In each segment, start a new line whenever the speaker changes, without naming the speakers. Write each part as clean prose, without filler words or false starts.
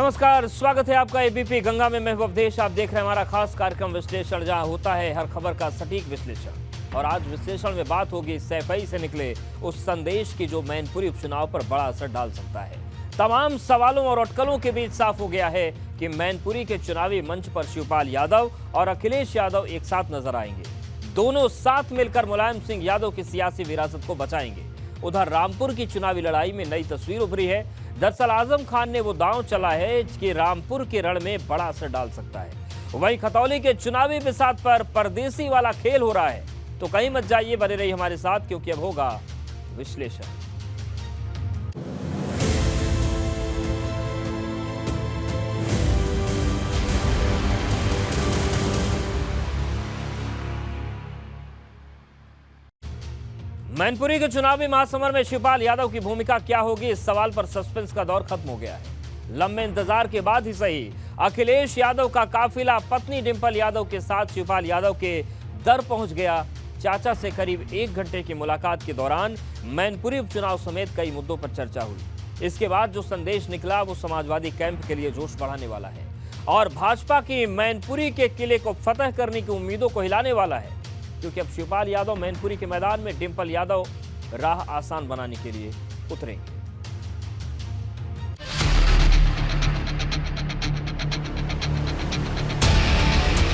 नमस्कार, स्वागत है आपका एबीपी गंगा में। मैं हूं अवधेश। आप देख रहे हैं हमारा खास कार्यक्रम विश्लेषण, जहां होता है हर खबर का सटीक विश्लेषण। और आज विश्लेषण में बात होगी सैफई से निकले उस संदेश की जो मैनपुरी उपचुनाव पर बड़ा असर डाल सकता है। तमाम सवालों और अटकलों के बीच साफ हो गया है कि मैनपुरी के चुनावी मंच पर शिवपाल यादव और अखिलेश यादव एक साथ नजर आएंगे। दोनों साथ मिलकर मुलायम सिंह यादव की सियासी विरासत को बचाएंगे। उधर रामपुर की चुनावी लड़ाई में नई तस्वीर उभरी है। दरअसल आजम खान ने वो दांव चला है कि रामपुर के रण में बड़ा असर डाल सकता है। वहीं खतौली के चुनावी बिसात पर परदेसी वाला खेल हो रहा है। तो कहीं मत जाइए, बने रहिए हमारे साथ, क्योंकि अब होगा विश्लेषण। मैनपुरी के चुनावी महासमर में शिवपाल यादव की भूमिका क्या होगी, इस सवाल पर सस्पेंस का दौर खत्म हो गया है। लंबे इंतजार के बाद ही सही, अखिलेश यादव का काफिला पत्नी डिंपल यादव के साथ शिवपाल यादव के दर पहुंच गया। चाचा से करीब 1 घंटे की मुलाकात के दौरान मैनपुरी उपचुनाव समेत कई मुद्दों पर चर्चा हुई। इसके बाद जो संदेश निकला वो समाजवादी कैंप के लिए जोश बढ़ाने वाला है और भाजपा की मैनपुरी के किले को फतह करने की उम्मीदों को हिलाने वाला है, क्योंकि अब शिवपाल यादव मैनपुरी के मैदान में डिंपल यादव राह आसान बनाने के लिए उतरेंगे।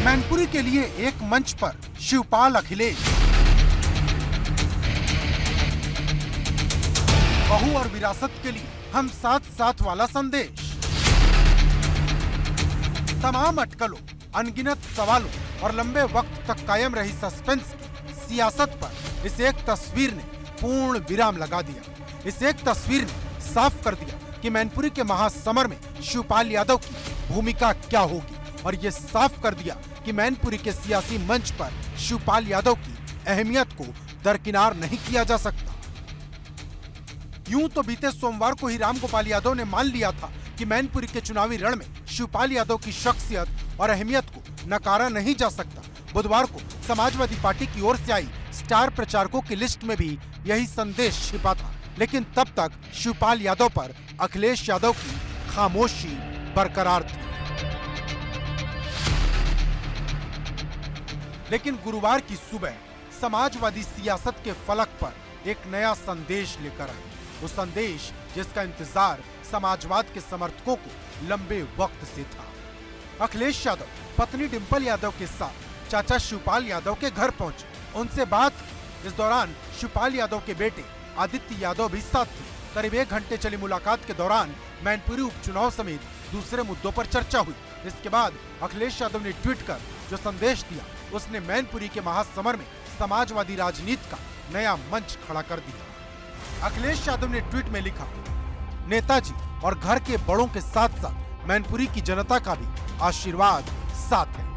मैनपुरी के लिए एक मंच पर शिवपाल अखिलेश, बहू और विरासत के लिए हम साथ साथ वाला संदेश। तमाम अटकलों, अनगिनत सवालों और लंबे वक्त तक कायम रही सस्पेंस की सियासत पर इस एक तस्वीर ने पूर्ण विराम लगा दिया। इस एक तस्वीर ने साफ कर दिया कि मैनपुरी के महासमर में शिवपाल यादव की भूमिका क्या होगी, और ये साफ कर दिया कि मैनपुरी के सियासी मंच पर शिवपाल यादव की अहमियत को दरकिनार नहीं किया जा सकता। यूं तो बीते सोमवार को ही रामगोपाल यादव ने मान लिया था कि मैनपुरी के चुनावी रण में शिवपाल यादव की शख्सियत और अहमियत को नकारा नहीं जा सकता। बुधवार को समाजवादी पार्टी की ओर से आई स्टार प्रचारकों की लिस्ट में भी यही संदेश छिपा था, लेकिन तब तक शिवपाल यादव पर अखिलेश यादव की खामोशी बरकरार थी। लेकिन गुरुवार की सुबह समाजवादी सियासत के फलक पर एक नया संदेश लेकर आए। वो संदेश जिसका इंतजार समाजवाद के समर्थकों को लंबे वक्त से था। अखिलेश यादव पत्नी डिंपल यादव के साथ चाचा शिवपाल यादव के घर पहुंचे, उनसे बात की। इस दौरान शिवपाल यादव के बेटे आदित्य यादव भी साथ थे। करीब 1 घंटे चली मुलाकात के दौरान मैनपुरी उपचुनाव समेत दूसरे मुद्दों पर चर्चा हुई। इसके बाद अखिलेश यादव ने ट्वीट कर जो संदेश दिया, उसने मैनपुरी के महासमर में समाजवादी राजनीति का नया मंच खड़ा कर दिया। अखिलेश यादव ने ट्वीट में लिखा, नेताजी और घर के बड़ों के साथ साथ मैनपुरी की जनता का भी आशीर्वाद साथ है।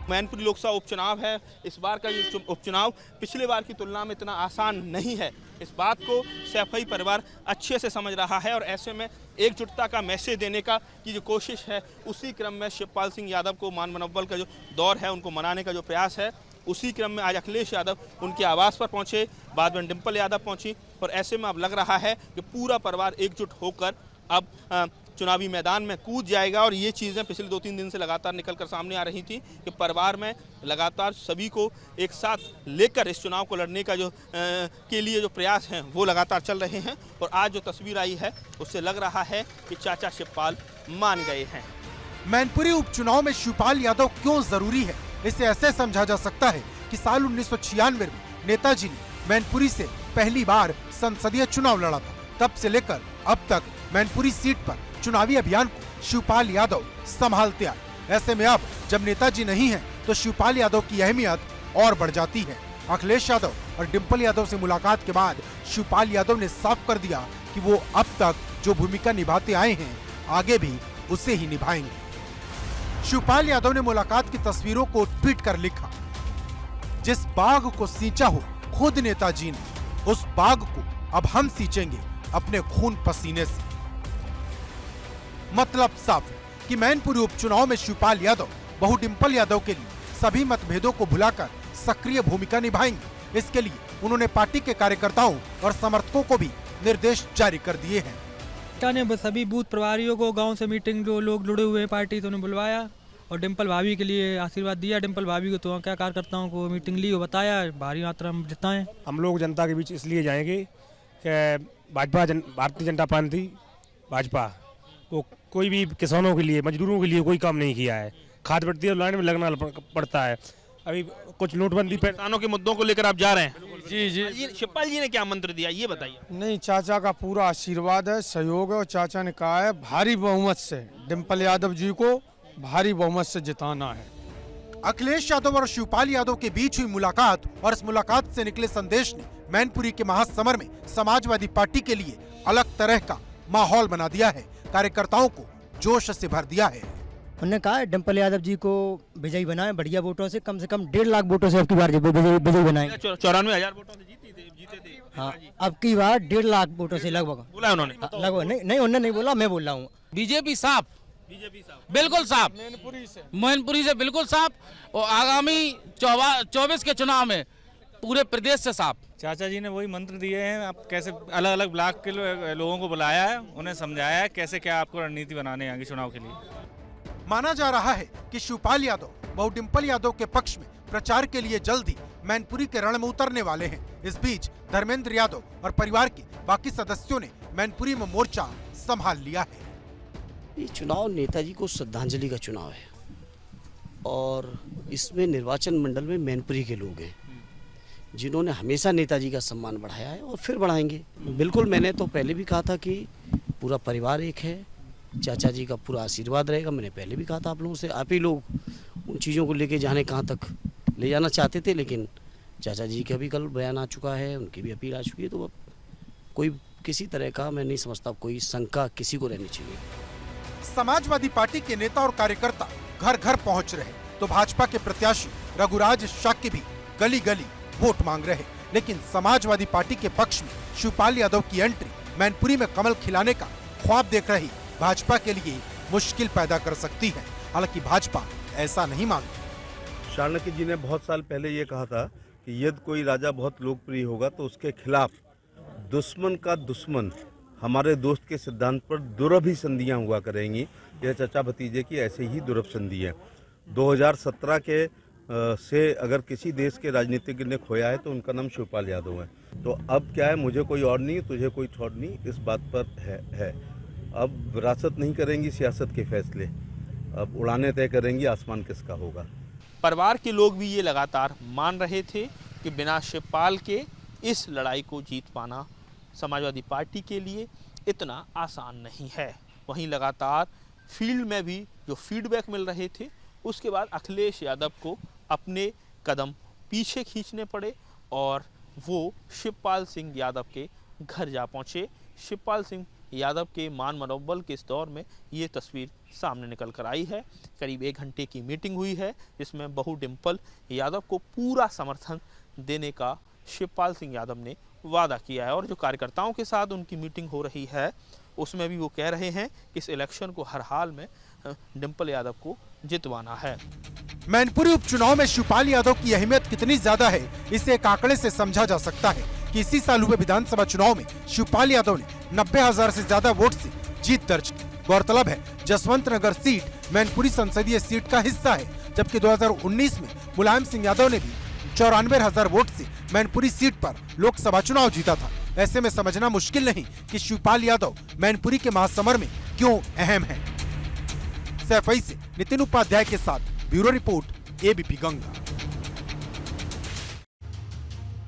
मैनपुरी लोकसभा उपचुनाव है। इस बार का ये उपचुनाव पिछले बार की तुलना में इतना आसान नहीं है। इस बात को सैफई परिवार अच्छे से समझ रहा है और ऐसे में एकजुटता का मैसेज देने का की जो कोशिश है, उसी क्रम में शिवपाल सिंह यादव को मान मनोबल का जो दौर है, उनको मनाने का जो प्रयास है, उसी क्रम में आज अखिलेश यादव उनके आवास पर पहुंचे, बाद में डिंपल यादव पहुंची और ऐसे में अब लग रहा है कि पूरा परिवार एकजुट होकर अब चुनावी मैदान में कूद जाएगा। और ये चीज़ें पिछले 2-3 दिन से लगातार निकलकर सामने आ रही थी कि परिवार में लगातार सभी को एक साथ लेकर इस चुनाव को लड़ने का जो के लिए जो प्रयास हैं वो लगातार चल रहे हैं। और आज जो तस्वीर आई है उससे लग रहा है कि चाचा शिवपाल मान गए हैं।
मैनपुरी उपचुनाव में शिवपाल यादव क्यों जरूरी है, इसे ऐसे समझा जा सकता है कि साल 1996 में नेताजी ने मैनपुरी से पहली बार संसदीय चुनाव लड़ा था। तब से लेकर अब तक मैनपुरी सीट पर चुनावी अभियान को शिवपाल यादव संभालते आए। ऐसे में अब जब नेताजी नहीं है तो शिवपाल यादव की अहमियत और बढ़ जाती है। अखिलेश यादव और डिंपल यादव से मुलाकात के बाद शिवपाल यादव ने साफ कर दिया कि वो अब तक जो भूमिका निभाते आए हैं आगे भी उसे ही निभाएंगे। शिवपाल यादव ने मुलाकात की तस्वीरों को ट्वीट कर लिखा, जिस बाग को सींचा हो खुद नेताजी ने, उस बाग को अब हम सींचेंगे अपने खून पसीने से। मतलब साफ है कि मैनपुरी उपचुनाव में शिवपाल यादव बहू डिंपल यादव के लिए सभी मतभेदों को भुलाकर सक्रिय भूमिका निभाएंगे। इसके लिए उन्होंने पार्टी के कार्यकर्ताओं और समर्थकों को भी निर्देश जारी कर दिए हैं।
क्या ने बस सभी बूथ प्रभारियों को गांव से मीटिंग जो लोग जुड़े हुए हैं पार्टी तो उन्हें बुलवाया और डिम्पल भाभी के लिए आशीर्वाद दिया। डिम्पल भाभी को तो क्या कार्यकर्ताओं को मीटिंग ली और बताया भारी मात्रा में जिताएं।
हम लोग जनता के बीच इसलिए जाएंगे कि भारतीय जनता पार्टी भाजपा को कोई भी किसानों के लिए मजदूरों के लिए कोई काम नहीं किया है। खाद बढ़ती है, लाइन में लगना पड़ता है। अभी कुछ नोटबंदी पे
किसानों के मुद्दों को लेकर आप जा रहे हैं।
जी जी
शिवपाल जी ने क्या मंत्र दिया ये बताइए।
नहीं, चाचा का पूरा आशीर्वाद है, सहयोग है और चाचा ने कहा है भारी बहुमत से डिम्पल यादव जी को भारी बहुमत से जिताना है।
अखिलेश यादव और शिवपाल यादव के बीच हुई मुलाकात और इस मुलाकात से निकले संदेश ने मैनपुरी के महासमर में समाजवादी पार्टी के लिए अलग तरह का माहौल बना दिया है। कार्यकर्ताओं को जोश से भर दिया है।
उन्होंने कहा है डिम्पल यादव जी को विजयी बनाए, बढ़िया वोटों से कम 1.5 लाख वोटों से अब की बार विजयी बनाएंगे।
94,000 वोटों से जीते थे।
हाँ, अब की बार 1.5 लाख वोटों से लगभग
बोला उन्होंने।
लगभग नहीं उन्होंने नहीं बोला, मैं बोल रहा हूँ।
बीजेपी साफ, बिल्कुल साफ, मैनपुरी से बिल्कुल साफ और आगामी 24 के चुनाव में पूरे प्रदेश से साफ।
चाचा जी ने वही मंत्र दिए हैं। आप कैसे अलग अलग ब्लॉक के लोगों को बुलाया है, उन्हें समझाया है कैसे क्या आपको रणनीति बनाने आगे चुनाव के लिए।
माना जा रहा है कि शिवपाल यादव बहु डिम्पल यादव के पक्ष में प्रचार के लिए जल्द ही मैनपुरी के रण में उतरने वाले हैं। इस बीच धर्मेंद्र यादव और परिवार के बाकी सदस्यों ने मैनपुरी में मोर्चा संभाल लिया है।
ये चुनाव नेताजी को श्रद्धांजलि का चुनाव है और इसमें निर्वाचन मंडल में मैनपुरी के लोग हैं जिन्होंने हमेशा नेताजी का सम्मान बढ़ाया है और फिर बढ़ाएंगे। बिल्कुल, मैंने तो पहले भी कहा था कि पूरा परिवार एक है, चाचा जी का पूरा आशीर्वाद रहेगा। मैंने पहले भी कहा था आप लोगों से, आप ही लोग उन चीज़ों को लेके जाने कहाँ तक ले जाना चाहते थे, लेकिन चाचा जी का भी कल बयान आ चुका है, उनकी भी अपील आ चुकी है। तो अब कोई किसी तरह का मैं नहीं समझता कोई शंका किसी को रहनी चाहिए।
समाजवादी पार्टी के नेता और कार्यकर्ता घर घर पहुंच रहे तो भाजपा के प्रत्याशी रघुराज शाक्य भी गली गली वोट मांग रहे। लेकिन समाजवादी पार्टी के पक्ष में शिवपाल यादव की एंट्री मैनपुरी में कमल खिलाने का ख्वाब देख रही भाजपा के लिए मुश्किल पैदा कर सकती है। हालांकि भाजपा ऐसा नहीं मानती।
चाणक्य जी ने बहुत साल पहले ये कहा था कि यदि कोई राजा बहुत लोकप्रिय होगा तो उसके खिलाफ दुश्मन का दुश्मन हमारे दोस्त के सिद्धांत पर दुर्लभ संधियाँ हुआ करेंगी। यह चाचा भतीजे की ऐसे ही दुर्लभ संधि है। 2017 के से अगर किसी देश के राजनीतिज्ञ ने खोया है तो उनका नाम शिवपाल यादव है। तो अब क्या है, मुझे कोई और नहीं, तुझे कोई छोड़ नहीं, इस बात पर है। अब विरासत नहीं करेंगी सियासत के फैसले, अब उड़ाने तय करेंगी आसमान किसका होगा।
परिवार के लोग भी ये लगातार मान रहे थे कि बिना शिवपाल के इस लड़ाई को जीत पाना समाजवादी पार्टी के लिए इतना आसान नहीं है। वहीं लगातार फील्ड में भी जो फीडबैक मिल रहे थे उसके बाद अखिलेश यादव को अपने कदम पीछे खींचने पड़े और वो शिवपाल सिंह यादव के घर जा पहुँचे। शिवपाल सिंह यादव के मान मनोबल के इस दौर में ये तस्वीर सामने निकल कर आई है। करीब 1 घंटे की मीटिंग हुई है जिसमें बहू डिम्पल यादव को पूरा समर्थन देने का शिवपाल सिंह यादव ने वादा किया है और जो कार्यकर्ताओं के साथ उनकी मीटिंग हो रही है उसमें भी वो कह रहे हैं कि इस इलेक्शन को हर हाल में डिम्पल यादव को जितवाना है।
मैनपुरी उपचुनाव में शिवपाल यादव की अहमियत कितनी ज्यादा है इसे एक आंकड़े से समझा जा सकता है कि इसी साल हुए विधानसभा चुनाव में शिवपाल यादव ने 90,000 से ज्यादा वोट से जीत दर्ज की। गौरतलब है जसवंत नगर सीट मैनपुरी संसदीय सीट का हिस्सा है, जबकि 2019 में मुलायम सिंह यादव ने भी 94,000 वोट से मैनपुरी सीट पर लोकसभा चुनाव जीता था। ऐसे में समझना मुश्किल नहीं कि शिवपाल यादव मैनपुरी के महासमर में क्यों अहम है। सैफई से नितिन उपाध्याय के साथ ब्यूरो रिपोर्ट एबीपी गंगा।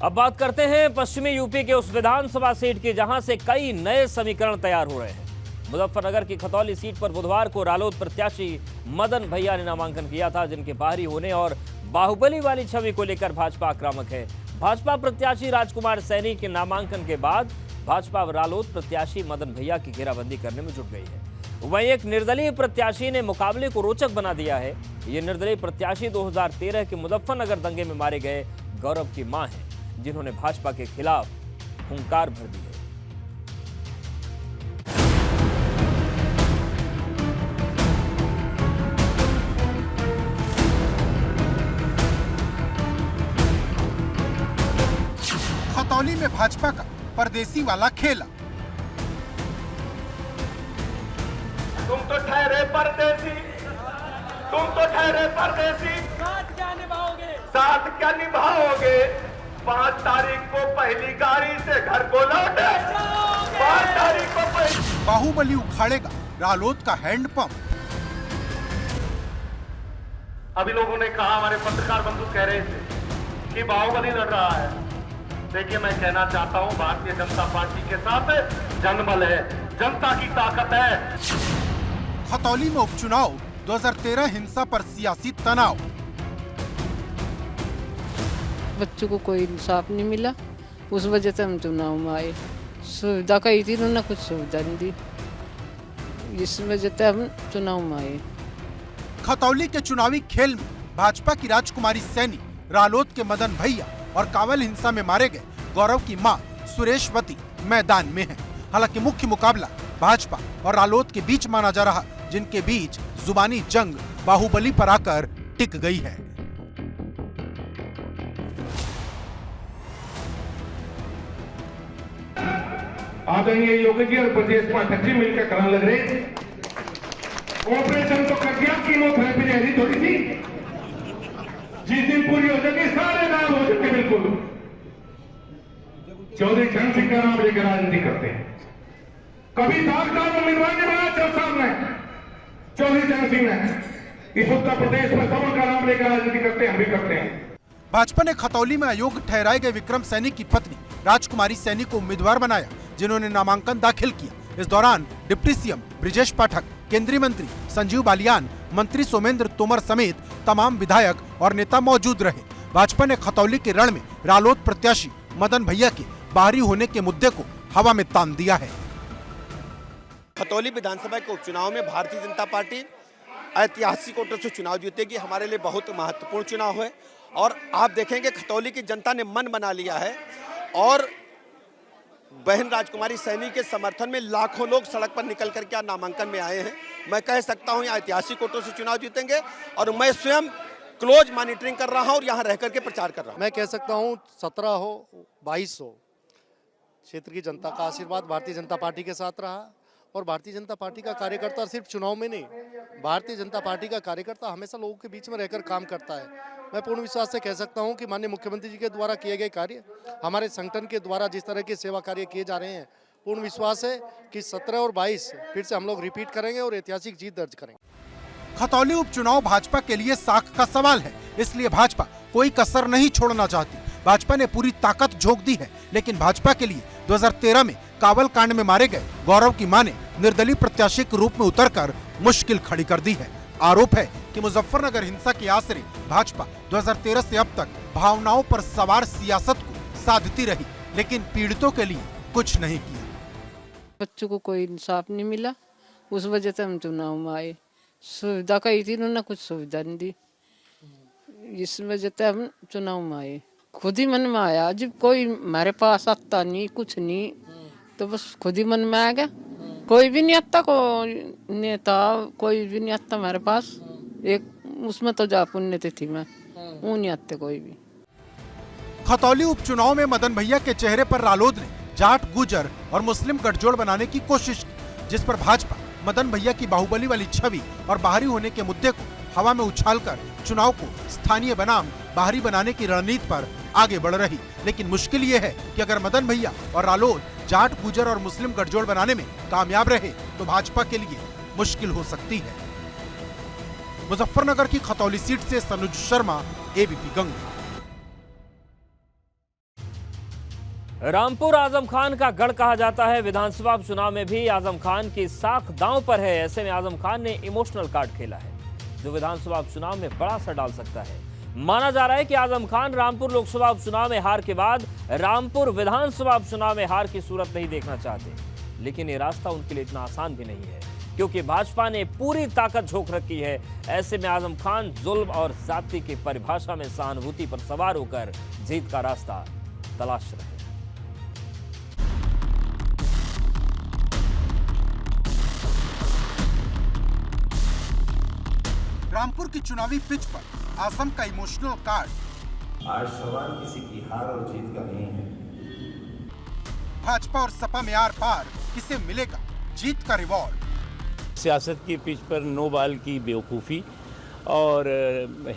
अब बात करते हैं पश्चिमी यूपी के उस विधानसभा सीट की जहां से कई नए समीकरण तैयार हो रहे हैं। मुजफ्फरनगर की खतौली सीट पर बुधवार को रालोद प्रत्याशी मदन भैया ने नामांकन किया था, जिनके बाहरी होने और बाहुबली वाली छवि को लेकर भाजपा आक्रामक है। भाजपा प्रत्याशी राजकुमार सैनी के नामांकन के बाद भाजपा रालोद प्रत्याशी मदन भैया की घेराबंदी करने में जुट गई है। वहीं एक निर्दलीय प्रत्याशी ने मुकाबले को रोचक बना दिया है। ये निर्दलीय प्रत्याशी 2013 के मुजफ्फरनगर दंगे में मारे गए गौरव की मां है, जिन्होंने भाजपा के खिलाफ हुंकार भर दी है।
खतौली में भाजपा का परदेसी वाला खेला।
परदेसी, तुम तो ठहरे परदेसी, साथ क्या निभाओगे? 5 तारीख को पहली गाड़ी से घर को लौटे, 5 तारीख को
बाहुबली उखाड़ेगा रालोद का हैंडपंप।
अभी लोगों ने कहा, हमारे पत्रकार बंधु कह रहे थे कि बाहुबली लड़ रहा है। देखिए, मैं कहना चाहता हूं, भारतीय जनता पार्टी के साथ जनबल है, जनता की ताकत है।
खतौली में उपचुनाव, 2013 हिंसा पर सियासी तनाव।
बच्चों को कोई इंसाफ नहीं मिला, उस वजह से हम चुनाव में आए। सुविधा कही थी, उन्होंने कुछ सुविधा नहीं दी, इस वजह से हम चुनाव में आए।
खतौली के चुनावी खेल में भाजपा की राजकुमारी सैनी, रालोद के मदन भैया और कांवल हिंसा में मारे गए गौरव की मां सुरेशवती मैदान में हैं। हालांकि मुख्य मुकाबला भाजपा और रालोद के बीच माना जा रहा, जिनके बीच जुबानी जंग बाहुबली पर आकर टिक गई है।
आदरणीय योगी जी और प्रदेश पाठक जी मिलकर कराने लग रहे। ऑपरेशन तो कर दिया, कीमोथेरेपी रही थोड़ी सी, जिस दिन पूरी हो जाएगी सारे नाम हो जाएंगे। बिल्कुल चौधरी चरण सिंह का नाम लेकर राजनीति करते हैं। कभी दागदार उम्मीदवार ने बनाया चौधरी साहब ने, चौधरी चरण सिंह ने। इस उत्तर प्रदेश में सबका नाम लेकर राजनीति करते हैं, हम भी करते हैं।
भाजपा ने खतौली में अयोग्य ठहराए गए विक्रम सैनी की पत्नी राजकुमारी सैनी को उम्मीदवार बनाया, जिन्होंने नामांकन दाखिल किया। इस दौरान डिप्टी सीएम ब्रिजेश पाठक, केंद्रीय मंत्री संजीव बालियान, मंत्री सोमेंद्र तोमर समेत तमाम विधायक और नेता मौजूद रहे। भाजपा ने खतौली के रण में रालोद प्रत्याशी मदन भैया के बाहरी होने के मुद्दे को हवा में तान दिया है।
खतौली विधानसभा के उपचुनाव में भारतीय जनता पार्टी ऐतिहासिक वोटों से चुनाव जीतेगी। हमारे लिए बहुत महत्वपूर्ण चुनाव है और आप देखेंगे खतौली की जनता ने मन बना लिया है और बहन राजकुमारी सैनी के समर्थन में लाखों लोग सड़क पर निकल करके नामांकन में आए हैं। मैं कह सकता हूं यहाँ ऐतिहासिक वोटों से चुनाव जीतेंगे और मैं स्वयं क्लोज मॉनिटरिंग कर रहा हूं और यहाँ रह करके प्रचार कर रहा हूं।
मैं कह सकता हूं 17 हो 22 हो, क्षेत्र की जनता का आशीर्वाद भारतीय जनता पार्टी के साथ रहा और भारतीय जनता पार्टी का कार्यकर्ता सिर्फ चुनाव में नहीं, भारतीय जनता पार्टी का कार्यकर्ता हमेशा लोगों के बीच में रहकर काम करता है। मैं पूर्ण विश्वास से कह सकता हूं कि माननीय मुख्यमंत्री जी के द्वारा किए गए कार्य, हमारे संगठन के द्वारा जिस तरह के सेवा कार्य किए जा रहे हैं, पूर्ण विश्वास है कि 17 और 22 फिर से हम लोग रिपीट करेंगे और ऐतिहासिक जीत दर्ज करेंगे।
खतौली उपचुनाव भाजपा के लिए साख का सवाल है, इसलिए भाजपा कोई कसर नहीं छोड़ना चाहती। भाजपा ने पूरी ताकत झोंक दी है, लेकिन भाजपा के लिए 2013 में कावल कांड में मारे गए गौरव की मां ने निर्दलीय प्रत्याशी के रूप में उतरकर मुश्किल खड़ी कर दी है। आरोप है कि मुजफ्फरनगर हिंसा के आसरे भाजपा 2013 से अब तक भावनाओं पर सवार सियासत को साधती रही, लेकिन पीड़ितों के लिए कुछ नहीं किया।
बच्चों को कोई इंसाफ नहीं मिला, उस वजह से हम चुनाव में आए। सुविधा कही थी, उन्होंने कुछ सुविधा नहीं दी, इस वजह से हम चुनाव में आए। खुद ही मन में आया, जब कोई हमारे पास आता नहीं, कुछ नहीं, तो बस खुद ही मन में आ गया। कोई भी नहीं आता, कोई नेता कोई भी नहीं आता हमारे पास। एक उसमें तो जा पुण्यतिथि में वो नहीं आते कोई भी।
खतौली उपचुनाव में मदन भैया के चेहरे पर रालोद ने जाट, गुजर और मुस्लिम गठजोड़ बनाने की कोशिश की, जिस पर भाजपा मदन भैया की बाहुबली वाली छवि और बाहरी होने के मुद्दे को हवा में उछालकर चुनाव को स्थानीय बनाम बाहरी बनाने की रणनीति पर आगे बढ़ रही। लेकिन मुश्किल ये है कि अगर मदन भैया और रालोद जाट, गुजर और मुस्लिम गठजोड़ बनाने में कामयाब रहे तो भाजपा के लिए मुश्किल हो सकती है। मुजफ्फरनगर की खतौली सीट से सनुज शर्मा, एबीपी गंगा।
रामपुर आजम खान का गढ़ कहा जाता है। विधानसभा चुनाव में भी आजम खान की साख दांव पर है। ऐसे में आजम खान ने इमोशनल कार्ड खेला है, जो विधानसभा चुनाव में बड़ा असर डाल सकता है। माना जा रहा है कि आजम खान रामपुर लोकसभा उपचुनाव में हार के बाद रामपुर विधानसभा उपचुनाव में हार की सूरत नहीं देखना चाहते, लेकिन ये रास्ता उनके लिए इतना आसान भी नहीं है, क्योंकि भाजपा ने पूरी ताकत झोंक रखी है। ऐसे में आजम खान जुल्म और जाति की परिभाषा में सहानुभूति पर सवार होकर जीत का रास्ता तलाश रहे हैं।
रामपुर की चुनावी पिच पर आजम का इमोशनल कार्ड।
आज सवाल किसी की हार और जीत का नहीं है।
भाजपा और सपा में आर पार किसे मिलेगा जीत का रिवॉर्ड।
सियासत की पिच पर नो बॉल की बेवकूफ़ी और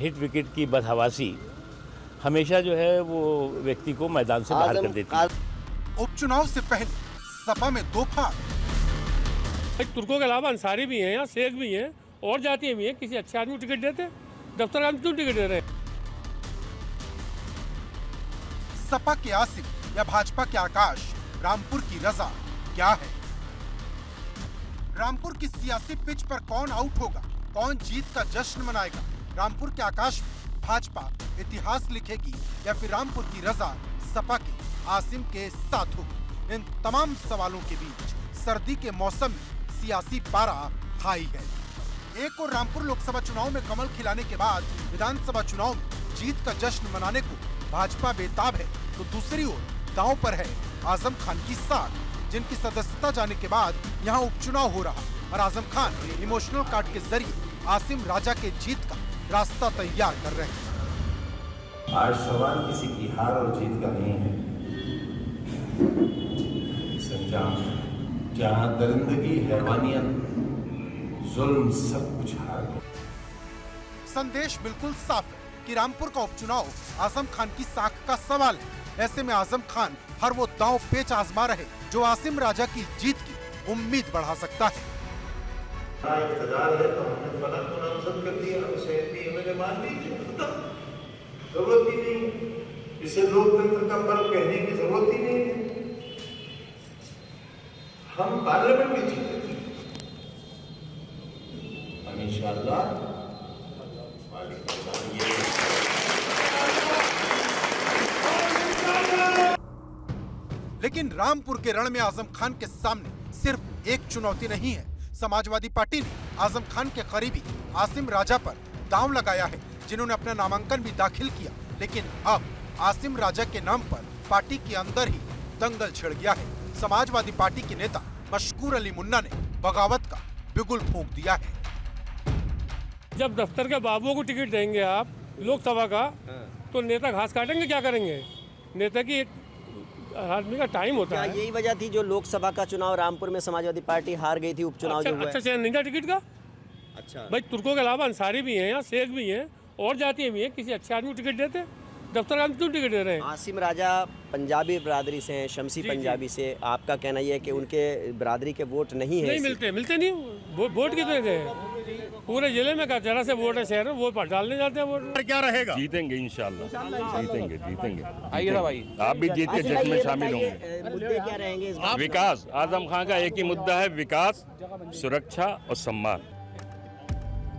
हिट विकेट की बदहवासी हमेशा जो है वो व्यक्ति को मैदान से बाहर कर देती है।
उपचुनाव से पहले सपा में दो फाड़।
तुर्कों के अलावा अंसारी भी हैं, यहाँ शेख भी हैं और जाति भी हैं। किसी अच्छे आदमी को टिकट देते, दफ्तर आदमी क्यों टिकट दे रहे हैं?
सपा के आसिफ या भाजपा के आकाश, रामपुर की रजा क्या है? रामपुर की सियासी पिच पर कौन आउट होगा, कौन जीत का जश्न मनाएगा? रामपुर के आकाश में भाजपा इतिहास लिखेगी या फिर रामपुर की रजा सपा के आसिम के साथ होगी? इन तमाम सवालों के बीच सर्दी के मौसम में सियासी पारा हाई है। एक और रामपुर लोकसभा चुनाव में कमल खिलाने के बाद विधानसभा चुनाव में जीत का जश्न मनाने को भाजपा बेताब है, तो दूसरी ओर दांव पर है आजम खान की साख, जिनकी सदस्यता जाने के बाद यहां उपचुनाव हो रहा और आजम खान इमोशनल कार्ड के जरिए आसिम राजा के जीत का रास्ता तैयार कर रहे हैं।
आज सवाल किसी की हार और जीत का नहीं है, जहाँ दरिंदगी, हैवानियत, जुल्म सब कुछ हार गए।
संदेश बिल्कुल साफ है कि रामपुर का उपचुनाव आजम खान की साख का सवाल है। ऐसे में आजम खान हर वो दांव पेच आजमा रहे जो आसिम राजा की जीत की उम्मीद बढ़ा सकता है।
इक़्तिदार है तो हमने फलक को नामजद कर दिया, उसे मैंने मान लीजिए, जरूरत ही नहीं, इसे लोकतंत्र का पर्व कहने की जरूरत ही नहीं है। हम पार्लियामेंट में जीतेंगे इंशाअल्लाह।
लेकिन रामपुर के रण में आजम खान के सामने सिर्फ एक चुनौती नहीं है। समाजवादी पार्टी ने आजम खान के करीबी आसिम राजा पर दांव लगाया है, जिन्होंने अपना नामांकन भी दाखिल किया। लेकिन अब आसिम राजा के नाम पर पार्टी के अंदर ही दंगल छिड़ गया है। समाजवादी पार्टी के नेता मशकूर अली मुन्ना ने बगावत का बिगुल फूंक दिया है।
जब दफ्तर के बाबुओं को टिकट देंगे आप लोकसभा का, तो नेता घास काटेंगे, क्या करेंगे? नेता की एक आदमी का टाइम होता है।
यही वजह थी जो लोकसभा का चुनाव रामपुर में समाजवादी पार्टी हार गई थी, उपचुनाव जो हुआ।
अच्छा चयन नहीं था टिकट का।
अच्छा
भाई, तुर्कों के अलावा अंसारी भी हैं, यहाँ शेख भी हैं और जाति भी हैं। किसी अच्छे आदमी को टिकट देते, दफ्तर आदमी क्यों टिकट दे रहे हैं?
आसिम राजा पंजाबी बरादरी से हैं, शमसी पंजाबी से। आपका कहना यह है कि उनके बरादरी के वोट नहीं है?
नहीं मिलते नहीं। वोट कितने थे? पूरे जिले में का जरा से वोट है शहर में, वोट डालने जाते हैं। वोट
क्या रहेगा? जीतेंगे इंशाल्लाह, जीतेंगे। आइए ना भाई, आप भी जीत के जश्न में शामिल होंगे।
मुद्दे क्या रहेंगे?
विकास, आजम खान का एक ही मुद्दा है, विकास, सुरक्षा और सम्मान।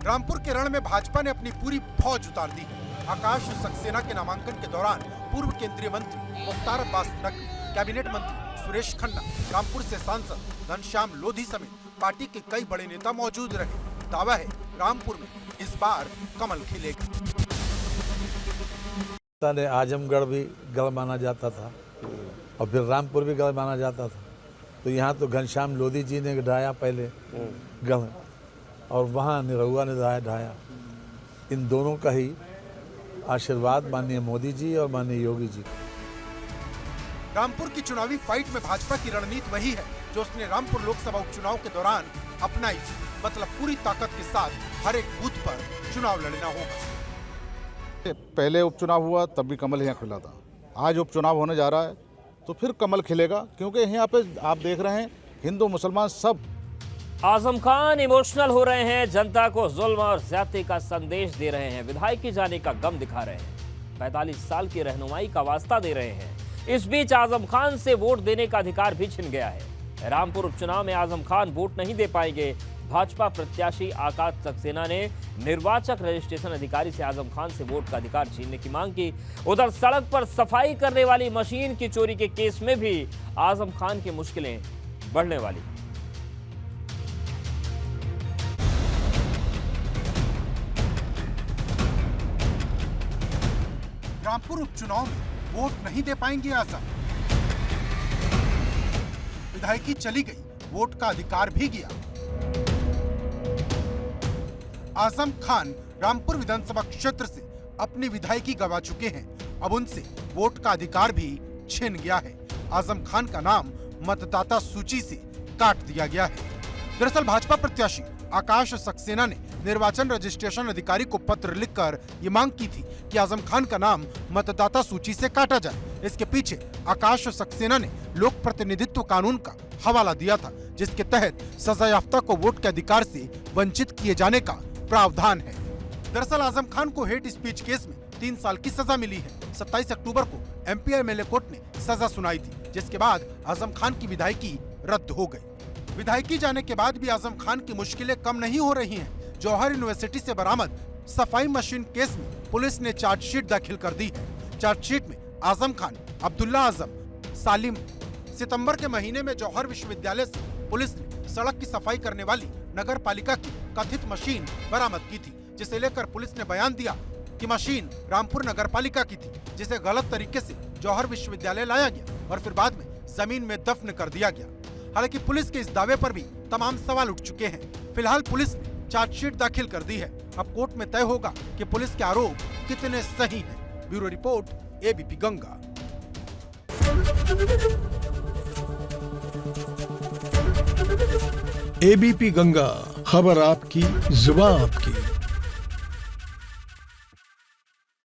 रामपुर के रण में भाजपा ने अपनी पूरी फौज उतार दी है। आकाश सक्सेना के नामांकन के दौरान पूर्व केंद्रीय मंत्री मुख्तार अब्बास नकवी, कैबिनेट मंत्री सुरेश खन्ना, रामपुर से सांसद घनश्याम लोधी समेत पार्टी के कई बड़े नेता मौजूद रहे। दावा है रामपुर में इस बार कमल खिलेगा।
आजमगढ़ भी गढ़ माना जाता था और फिर रामपुर भी गढ़ माना जाता था, तो यहाँ तो घनश्याम लोधी जी ने ढाया पहले गढ़, और वहाँ निरहुआ ने ढाया। इन दोनों का ही आशीर्वाद माननीय मोदी जी और माननीय योगी जी।
रामपुर की चुनावी फाइट में भाजपा की रणनीति वही है जो उसने रामपुर लोकसभा उपचुनाव के दौरान अपनाई, मतलब पूरी ताकत के साथ हर एक बूथ पर चुनाव लड़ना होगा।
पहले उपचुनाव हुआ तब भी कमल यहाँ खिला था, आज उपचुनाव होने जा रहा है तो फिर कमल खिलेगा, क्योंकि यहाँ पे आप देख रहे हैं हिंदू मुसलमान सब।
आजम खान इमोशनल हो रहे हैं, जनता को जुल्म और ज्यादती का संदेश दे रहे हैं, विधायकी जाने का गम दिखा रहे हैं, 45 साल की रहनुमाई का वास्ता दे रहे हैं। इस बीच आजम खान से वोट देने का अधिकार भी छिन गया है। रामपुर उपचुनाव में आजम खान वोट नहीं दे पाएंगे। भाजपा प्रत्याशी आकाश सक्सेना ने निर्वाचक रजिस्ट्रेशन अधिकारी से आजम खान से वोट का अधिकार छीनने की मांग की। उधर सड़क पर सफाई करने वाली मशीन की चोरी के केस में भी आजम खान की मुश्किलें बढ़ने वाली।
रामपुर उपचुनाव में वोट नहीं दे पाएंगे आजम। विधायकी चली गई, वोट का अधिकार भी गया। आजम खान रामपुर विधानसभा क्षेत्र से अपनी विधायकी गवा चुके हैं, अब उनसे वोट का अधिकार भी छिन गया है। आजम खान का नाम मतदाता सूची से काट दिया गया है। दरअसल भाजपा प्रत्याशी आकाश सक्सेना ने निर्वाचन रजिस्ट्रेशन अधिकारी को पत्र लिखकर ये मांग की थी कि आजम खान का नाम मतदाता सूची से काटा जाए। इसके पीछे आकाश सक्सेना ने लोक प्रतिनिधित्व कानून का हवाला दिया था, जिसके तहत सजायाफ्ता को वोट के अधिकार से वंचित किए जाने का प्रावधान है। दरअसल आजम खान को हेट स्पीच केस में 3 साल की सजा मिली है। 27 अक्टूबर को एमपी एमएलए कोर्ट ने सजा सुनाई थी, जिसके बाद आजम खान की विधायकी रद्द हो गई। विधायकी जाने के बाद भी आजम खान की मुश्किलें कम नहीं हो रही हैं। जौहर यूनिवर्सिटी से बरामद सफाई मशीन केस में पुलिस ने चार्जशीट दाखिल कर दी है। चार्जशीट में आजम खान, अब्दुल्ला आजम, सालिम। सितंबर के महीने में जौहर विश्वविद्यालय से पुलिस ने सड़क की सफाई करने वाली नगर पालिका की कथित मशीन बरामद की थी, जिसे लेकर पुलिस ने बयान दिया कि मशीन रामपुर नगर पालिका की थी, जिसे गलत तरीके से जौहर विश्वविद्यालय लाया गया और फिर बाद में जमीन में दफन कर दिया गया। हालांकि पुलिस के इस दावे पर भी तमाम सवाल उठ चुके हैं। फिलहाल पुलिस ने चार्जशीट दाखिल कर दी है। अब कोर्ट में तय होगा कि पुलिस के आरोप कितने सही हैं। Bureau report, ABP Ganga.
ABP Ganga, खबर आपकी, जुबान आपकी।